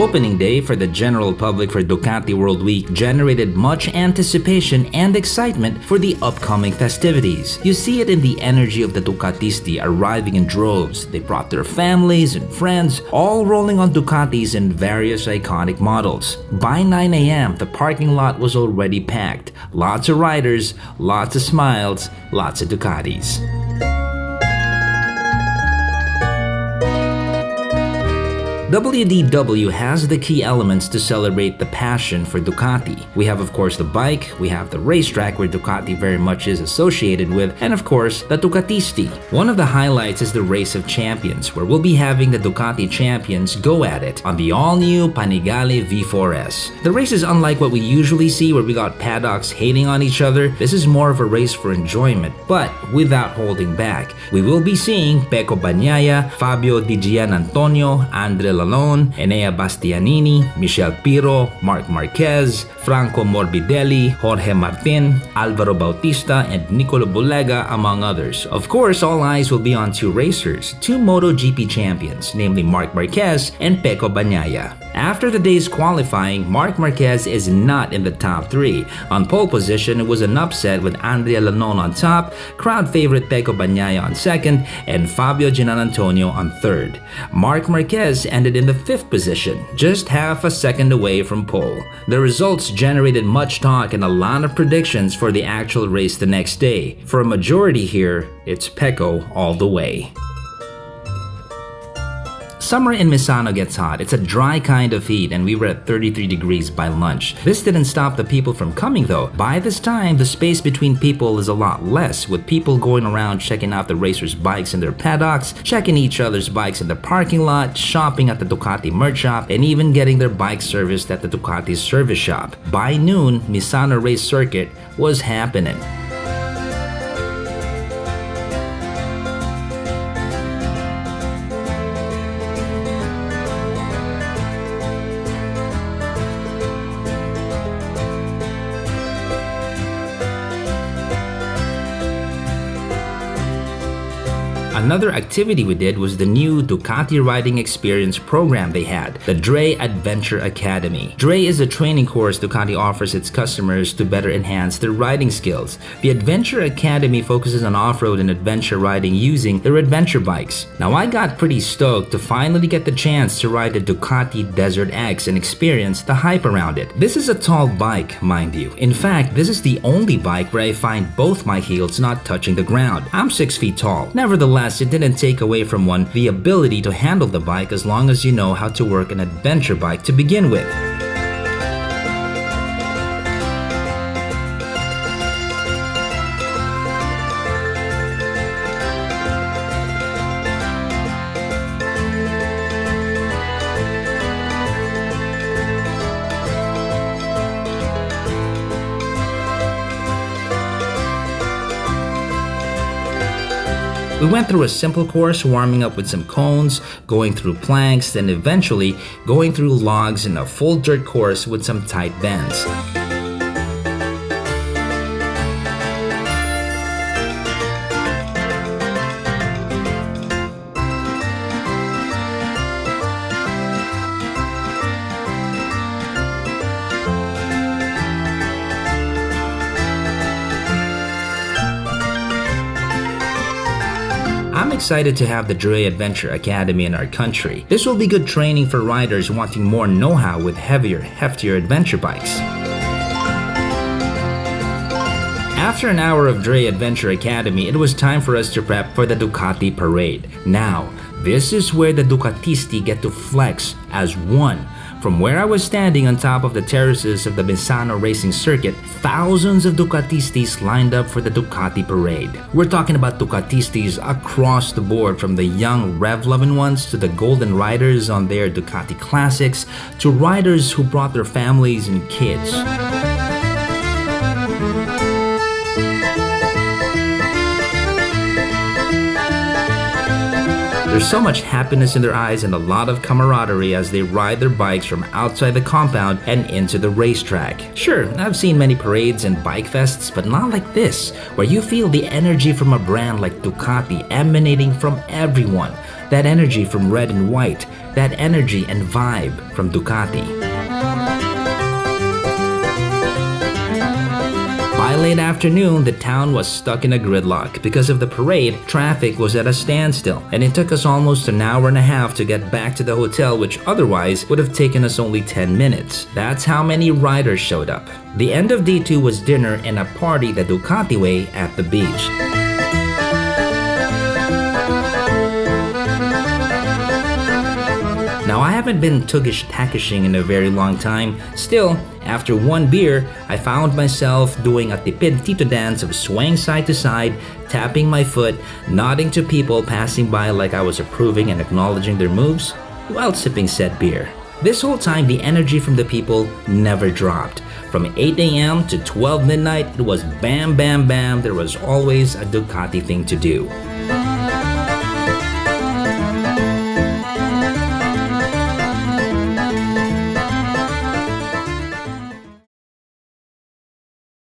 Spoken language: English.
opening day for the general public for Ducati World Week generated much anticipation and excitement for the upcoming festivities. You see it in the energy of the Ducatisti arriving in droves. They brought their families and friends, all rolling on Ducatis in various iconic models. By 9 a.m., the parking lot was already packed. Lots of riders, lots of smiles, lots of Ducatis. WDW has the key elements to celebrate the passion for Ducati. We have of course the bike, we have the racetrack where Ducati very much is associated with, and of course the Ducatisti. One of the highlights is the Race of Champions, where we'll be having the Ducati champions go at it on the all-new Panigale V4S. The race is unlike what we usually see where we got paddocks hating on each other. This is more of a race for enjoyment, but without holding back. We will be seeing Pecco Bagnaia, Fabio Di Gianantonio, Andre Lalone, Enea Bastianini, Michel Piro, Marc Marquez, Franco Morbidelli, Jorge Martin, Alvaro Bautista, and Nicolo Bulega, among others. Of course, all eyes will be on two racers, two MotoGP champions, namely Marc Marquez and Pecco Bagnaia. After the day's qualifying, Marc Marquez is not in the top 3. On pole position, it was an upset with Andrea Lalone on top, crowd favorite Pecco Bagnaia on 2nd, and Fabio Gianantonio on 3rd. Marc Marquez ended in the 5th position, just half a second away from pole. The results generated much talk and a lot of predictions for the actual race the next day. For a majority here, it's Pecco all the way. Summer in Misano gets hot. It's a dry kind of heat and we were at 33 degrees by lunch. This didn't stop the people from coming though. By this time, the space between people is a lot less, with people going around checking out the racers' bikes in their paddocks, checking each other's bikes in the parking lot, shopping at the Ducati merch shop, and even getting their bike serviced at the Ducati service shop. By noon, Misano race circuit was happening. Another activity we did was the new Ducati riding experience program they had, the Dre Adventure Academy. Dre is a training course Ducati offers its customers to better enhance their riding skills. The Adventure Academy focuses on off-road and adventure riding using their adventure bikes. Now I got pretty stoked to finally get the chance to ride the Ducati Desert X and experience the hype around it. This is a tall bike, mind you. In fact, this is the only bike where I find both my heels not touching the ground. I'm 6 feet tall. Nevertheless, it didn't take away from one the ability to handle the bike as long as you know how to work an adventure bike to begin with. We went through a simple course, warming up with some cones, going through planks, then eventually going through logs in a full dirt course with some tight bends. I'm excited to have the Dre Adventure Academy in our country. This will be good training for riders wanting more know-how with heavier, heftier adventure bikes. After an hour of Dre Adventure Academy, it was time for us to prep for the Ducati Parade. Now, this is where the Ducatisti get to flex as one. From where I was standing on top of the terraces of the Misano racing circuit, thousands of Ducatistis lined up for the Ducati Parade. We're talking about Ducatistis across the board, from the young rev-loving ones to the golden riders on their Ducati classics to riders who brought their families and kids. There's so much happiness in their eyes and a lot of camaraderie as they ride their bikes from outside the compound and into the racetrack. Sure, I've seen many parades and bike fests, but not like this, where you feel the energy from a brand like Ducati emanating from everyone. That energy from red and white, that energy and vibe from Ducati. By late afternoon, the town was stuck in a gridlock. Because of the parade, traffic was at a standstill, and it took us almost an hour and a half to get back to the hotel, which otherwise would have taken us only 10 minutes. That's how many riders showed up. The end of D2 was dinner and a party the Ducati way at the beach. Now, I haven't been tugish-takishing in a very long time. Still, after one beer, I found myself doing a tipid tito dance of swaying side to side, tapping my foot, nodding to people passing by like I was approving and acknowledging their moves, while sipping said beer. This whole time, the energy from the people never dropped. From 8 a.m. to 12 midnight, it was bam, bam, bam. There was always a Ducati thing to do.